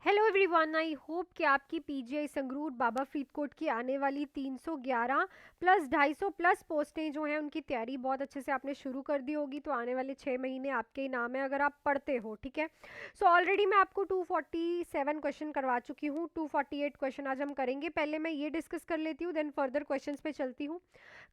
Hello everyone, I hope कि आपकी PGI Sangrur बाबा फरीदकोट की आने वाली 311 प्लस 250 प्लस पोस्टें जो हैं उनकी तैयारी बहुत अच्छे से आपने शुरू कर दी होगी। तो आने वाले 6 महीने आपके ही नाम है अगर आप पढ़ते हो, ठीक है। सो ऑलरेडी मैं आपको 247 क्वेश्चन करवा चुकी हूँ। 248 क्वेश्चन आज हम करेंगे। पहले मैं ये डिस्कस कर लेती हूँ, देन फर्दर क्वेश्चन पे चलती हूँ।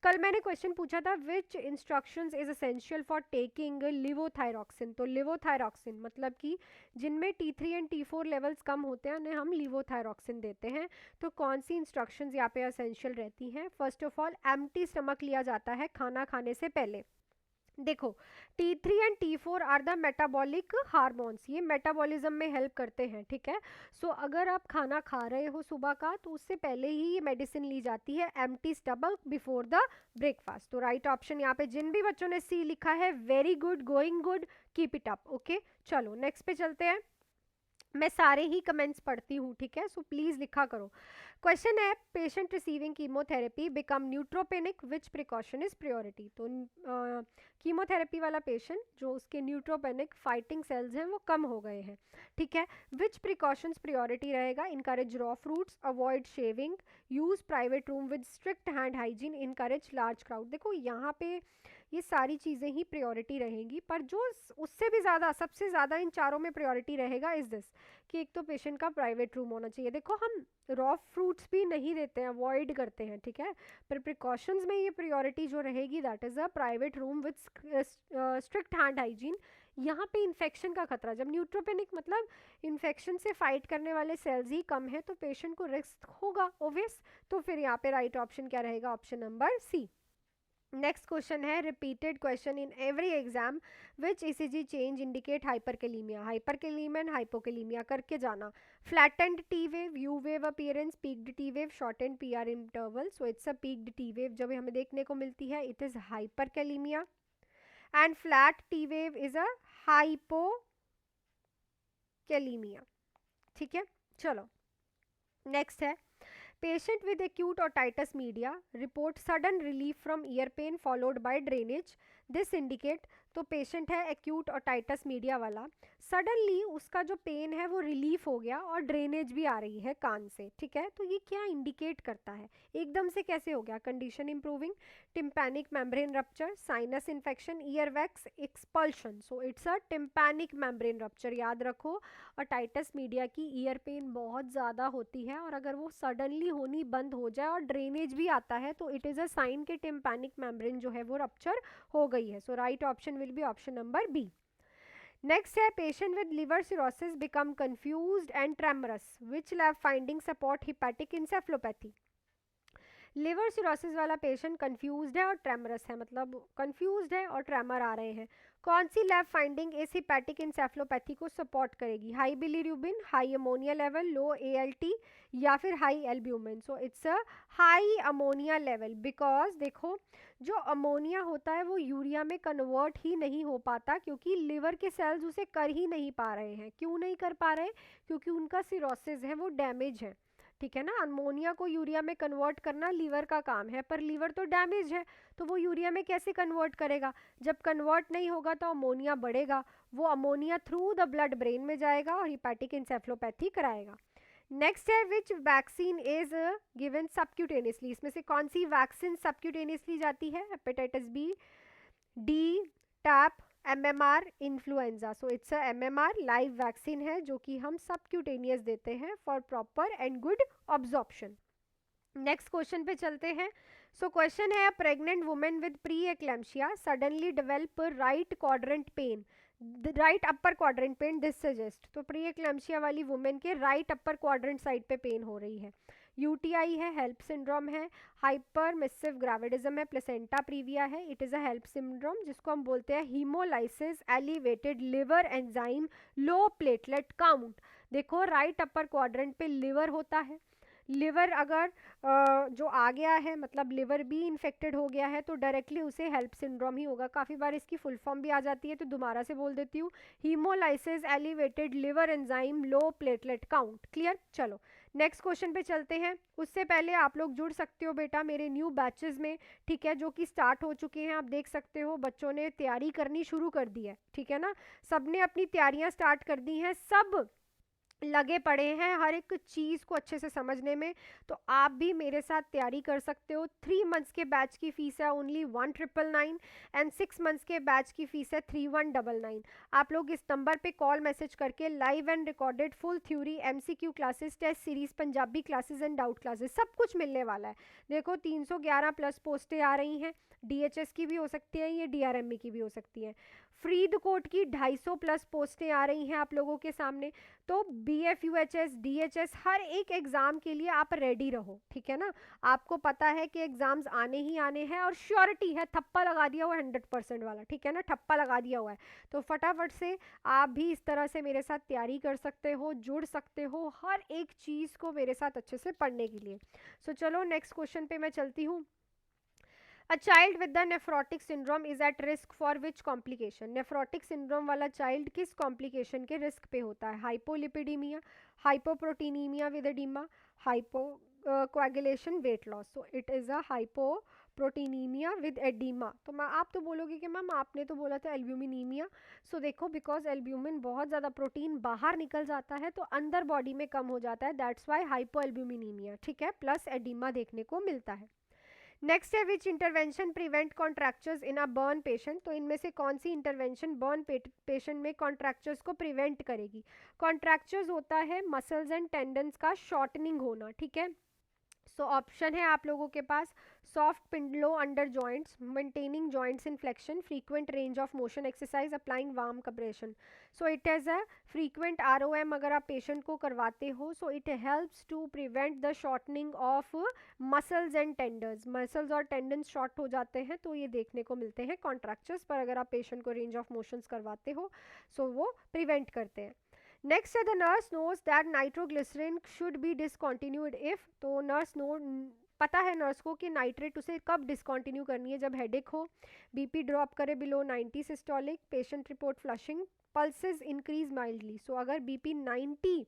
कल मैंने क्वेश्चन पूछा था which instructions is essential for taking levothyroxine. तो लिवोथायरॉक्सिन मतलब कि जिनमें T3 एंड T4 लेवल्स कम होते हैं उन्हें हम लिवोथायरॉक्सिन देते हैं। तो कौन सी इंस्ट्रक्शंस यहाँ पे असेंशियल रहती हैं? First of all, empty stomach लिया जाता है खाना खाने से पहले। देखो, T3 and T4 are the metabolic hormones, ये मेटाबॉलिज्म में हेल्प करते हैं, ठीक है। सो अगर आप खाना खा रहे हो सुबह का तो उससे पहले ही ये मेडिसिन ली जाती है, empty stomach before the breakfast. तो राइट ऑप्शन यहाँ पे जिन भी बच्चों ने सी लिखा है, very good, going good, keep it up. Okay, चलो नेक्स्ट पे चलते हैं। मैं सारे ही कमेंट्स पढ़ती हूँ, ठीक है, सो प्लीज लिखा करो। क्वेश्चन है, patient receiving chemotherapy become neutropenic, which precaution is priority. तो कीमोथेरेपी वाला पेशेंट जो उसके न्यूट्रोपेनिक फाइटिंग सेल्स हैं वो कम हो गए हैं, ठीक है। विच प्रिकॉशंस प्रायोरिटी रहेगा? Encourage raw fruits, avoid shaving, use private room with strict hand hygiene, encourage large crowd. देखो यहाँ पे ये सारी चीज़ें ही प्रायोरिटी रहेंगी, पर जो उससे भी ज़्यादा, सबसे ज़्यादा इन चारों में प्रायोरिटी रहेगा इज दिस, कि एक तो पेशेंट का प्राइवेट रूम होना चाहिए। देखो, हम रॉ फ्रूट्स भी नहीं देते हैं, अवॉइड करते हैं, ठीक है, पर प्रिकॉशंस में ये प्रायोरिटी जो रहेगी that is a private room with strict hand hygiene. यहाँ पे इन्फेक्शन का खतरा, जब न्यूट्रोपेनिक मतलब इन्फेक्शन से फाइट करने वाले सेल्स ही कम है तो पेशेंट को रिस्क होगा ओवियस। तो फिर यहाँ पे राइट ऑप्शन क्या रहेगा? Option number C. Next question है, repeated question in every exam, which ECG change indicate hyperkalaemia. Hyperkalaemia and hypokalaemia करके जाना। Flattened T wave, U wave appearance, peaked T wave, shortened PR interval. So it's a peaked T wave जब हमें देखने को मिलती है, it is hyperkalaemia. And flat T wave is a hypokalaemia, ठीक है। चलो नेक्स्ट है, patient with acute otitis media report sudden relief from ear pain followed by drainage, this indicate। तो पेशेंट है एक्यूट ओटाइटस मीडिया वाला, suddenly उसका जो pen है वो रिलीफ हो गया और ड्रेनेज भी आ रही है कान से, ठीक है। तो ये क्या इंडिकेट करता है? एकदम से कैसे हो गया? Condition improving, tympanic membrane rupture, sinus infection, ear wax expulsion. So it's a tympanic membrane rupture. याद रखो, ओटाइटस मीडिया की ईयर पेन बहुत ज़्यादा होती है और अगर वो सडनली होनी बंद हो जाए और ड्रेनेज भी आता है तो इट इज़ अ साइन कि टिम्पैनिक मेम्ब्रेन जो है वो रप्चर हो गई है। So right option will be option number B. Next है, patient with liver cirrhosis become confused and tremorous, which lab finding support hepatic encephalopathy. Liver cirrhosis वाला patient confused है और ट्रेमरस है, मतलब कंफ्यूज्ड है और ट्रेमर आ रहे हैं। कौन सी लैब फाइंडिंग इस हिपैटिक इंसेफ्लोपैथी को सपोर्ट करेगी? High bilirubin, high ammonia level, low ALT या फिर high albumin. So it's a high ammonia level, because देखो, जो अमोनिया होता है वो यूरिया में कन्वर्ट ही नहीं हो पाता क्योंकि लिवर के सेल्स उसे कर ही नहीं पा रहे हैं। क्यों नहीं कर पा रहे? क्योंकि उनका सिरोसिस है वो डैमेज है, ठीक है ना। अमोनिया को यूरिया में कन्वर्ट करना लीवर का काम है, पर लीवर तो डैमेज है तो वो यूरिया में कैसे कन्वर्ट करेगा? जब कन्वर्ट नहीं होगा तो अमोनिया बढ़ेगा, वो ammonia through the blood brain में जाएगा और हिपैटिक इंसेफ्लोपैथी कराएगा। नेक्स्ट है, which vaccine is given subcutaneously. इसमें से कौन सी वैक्सीन सबक्यूटेनियसली जाती है? Hepatitis B, DTaP, MMR, influenza. So it's a MMR live vaccine है जो कि हम सबक्यूटेनियस देते हैं for proper and good absorption. Next question पे चलते हैं। सो क्वेश्चन है, pregnant women with pre eclampsia suddenly develop right quadrant pain, right upper quadrant pain, this suggest. तो प्री एक्लैम्शिया वाली वुमेन के राइट अपर क्वाड्रेंट साइड पे pain हो रही है। यूटीआई है, हेल्प सिंड्रोम है, हाइपर मिसिव ग्रेविडिज्म है, प्लेसेंटा प्रीविया है, it is a help syndrome जिसको हम बोलते हैं haemolysis elevated liver enzyme low platelet count. देखो, राइट अपर क्वाड्रेंट पे लिवर होता है, लिवर अगर जो आ गया है मतलब लिवर भी इन्फेक्टेड हो गया है तो डायरेक्टली उसे हेल्प सिंड्रोम ही होगा। काफ़ी बार इसकी फुल फॉर्म भी आ जाती है तो दोबारा से बोल देती हूँ, haemolysis elevated liver enzyme low platelet count. Clear? चलो नेक्स्ट क्वेश्चन पे चलते हैं। उससे पहले आप लोग जुड़ सकते हो बेटा मेरे न्यू बैचेस में, ठीक है, जो कि स्टार्ट हो चुके हैं। आप देख सकते हो बच्चों ने तैयारी करनी शुरू कर दी है, ठीक है ना, सबने अपनी तैयारियां स्टार्ट कर दी हैं। सब लगे पड़े हैं हर एक चीज़ को अच्छे से समझने में, तो आप भी मेरे साथ तैयारी कर सकते हो। 3 मंथ्स के बैच की फ़ीस है ओनली 1999 एंड 6 मंथ्स के बैच की फ़ीस है 3199। आप लोग इस नंबर पे कॉल मैसेज करके live and recorded full theory, MCQ classes, test series, Punjabi classes and doubt classes सब कुछ मिलने वाला है। देखो 311 प्लस पोस्टें आ रही हैं, डीएचएस की भी हो सकती हैं, ये डीआरएमई की भी हो सकती हैं। फ्रीड कोट की 250 प्लस पोस्टें आ रही हैं आप लोगों के सामने। तो B F U H S D H S हर एक एग्ज़ाम के लिए आप रेडी रहो, ठीक है ना। आपको पता है कि एग्ज़ाम्स आने ही आने हैं और श्योरिटी है, थप्पा लगा दिया हुआ है 100% वाला, ठीक है ना, ठप्पा लगा दिया हुआ है। तो फटाफट से आप भी इस तरह से मेरे साथ तैयारी कर सकते हो, जुड़ सकते हो हर एक चीज़ को मेरे साथ अच्छे से पढ़ने के लिए। सो चलो नेक्स्ट क्वेश्चन पे मैं चलती हूँ। A child with the nephrotic syndrome is at risk for which complication? Nephrotic syndrome वाला चाइल्ड किस कॉम्प्लिकेशन के रिस्क पे होता है? Hypolipidaemia, hypoproteinaemia with oedema, hypo coagulation, weight loss. So it is a hypoproteinaemia with oedema. तो मैं आप तो बोलोगे कि मैम आपने तो बोला था एल्ब्यूमिनीमिया। सो देखो बिकॉज एल्ब्यूमिन बहुत ज़्यादा प्रोटीन बाहर निकल जाता है तो अंदर बॉडी में कम हो जाता है, दैट्स वाई हाइपो एल्ब्यूमिनीमिया, ठीक है, प्लस एडिमा देखने को मिलता है। नेक्स्ट है which intervention prevent contractures in a burn patient? तो इनमें से कौन सी इंटरवेंशन बर्न पेशेंट में कॉन्ट्रैक्चर्स को प्रिवेंट करेगी? कॉन्ट्रैक्चर्स होता है मसल्स एंड टेंडन्स का शॉर्टनिंग होना, ठीक है। सो ऑप्शन है आप लोगों के पास सॉफ्ट पिंडलो under joints, maintaining joints in flexion, frequent range of motion exercise, applying warm compression. So it is a frequent ROM अगर आप पेशेंट को करवाते हो, so it helps to prevent the shortening of muscles and tenders. Muscles और tendons short हो जाते हैं तो ये देखने को मिलते हैं कॉन्ट्रैक्चर्स पर, अगर आप पेशेंट को रेंज ऑफ मोशंस करवाते हो सो वो प्रिवेंट करते हैं। नेक्स्ट है the nurse knows that nitroglycerin should be discontinued if. तो नर्स नो पता है नर्स को कि नाइट्रेट उसे कब डिसकॉन्टिन्यू करनी है, जब हेडेक हो, बीपी ड्रॉप करे below 90 systolic, patient report flushing, pulses increase mildly. So अगर बीपी 90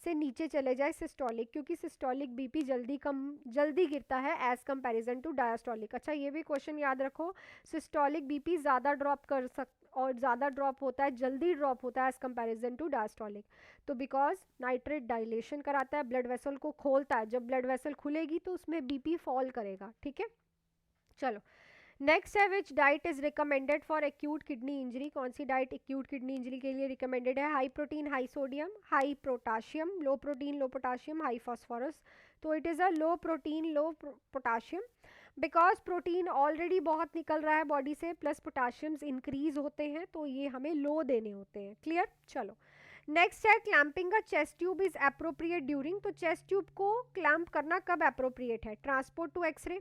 से नीचे चले जाए सिस्टोलिक, क्योंकि सिस्टोलिक बीपी जल्दी गिरता है एज कंपैरिजन टू डायस्टोलिक। अच्छा ये भी क्वेश्चन याद रखो, सिस्टोलिक बीपी ज़्यादा ड्रॉप कर सक और ज़्यादा ड्रॉप होता है, जल्दी ड्रॉप होता है एज कंपैरिजन टू डायस्टोलिक। तो बिकॉज नाइट्रेट डायलेशन कराता है, ब्लड वेसल को खोलता है, जब ब्लड वेसल खुलेगी तो उसमें बीपी फॉल करेगा, ठीक है। चलो नेक्स्ट है which diet is recommended for acute kidney injury? कौन सी डाइट एक्यूट किडनी इंजरी के लिए रिकमेंडेड है? High protein high sodium, high potassium, low protein low potassium, high phosphorus. तो it is a low protein low potassium, because protein already बहुत निकल रहा है बॉडी से, प्लस पोटाशियम्स इंक्रीज होते हैं तो ये हमें लो देने होते हैं, क्लियर। चलो नेक्स्ट है clamping a chest tube is appropriate during. तो चेस्ट ट्यूब को क्लैंप करना कब अप्रोप्रिएट है? Transport to x-ray,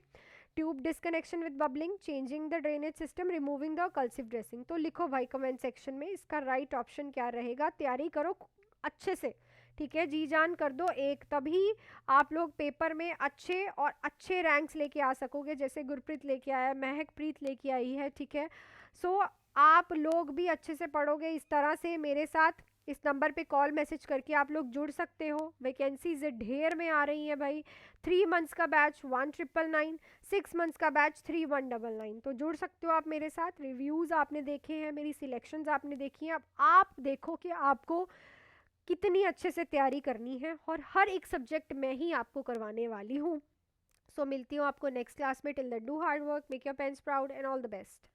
tube disconnection with bubbling, changing the drainage system, removing the occlusive dressing. तो लिखो भाई कमेंट सेक्शन में इसका राइट ऑप्शन क्या रहेगा, तैयारी करो अच्छे से, ठीक है, जी जान कर दो एक, तभी आप लोग पेपर में अच्छे और अच्छे रैंक्स लेके आ सकोगे, जैसे गुरप्रीत लेके आया, महकप्रीत लेके आई है, ठीक है। सो आप लोग भी अच्छे से पढ़ोगे इस तरह से मेरे साथ। इस नंबर पे कॉल मैसेज करके आप लोग जुड़ सकते हो, वैकेंसीज ढेर में आ रही हैं भाई। 3 मंथ्स का बैच 1999, 6 मंथ्स का बैच 3199। तो जुड़ सकते हो आप मेरे साथ। रिव्यूज़ आपने देखे हैं, मेरी सिलेक्शंस आपने देखी हैं, अब आप देखो कि आपको कितनी अच्छे से तैयारी करनी है, और हर एक सब्जेक्ट मैं ही आपको करवाने वाली हूँ। सो मिलती हूँ आपको नेक्स्ट क्लास में। Till then do hard work, make your parents proud and all the best.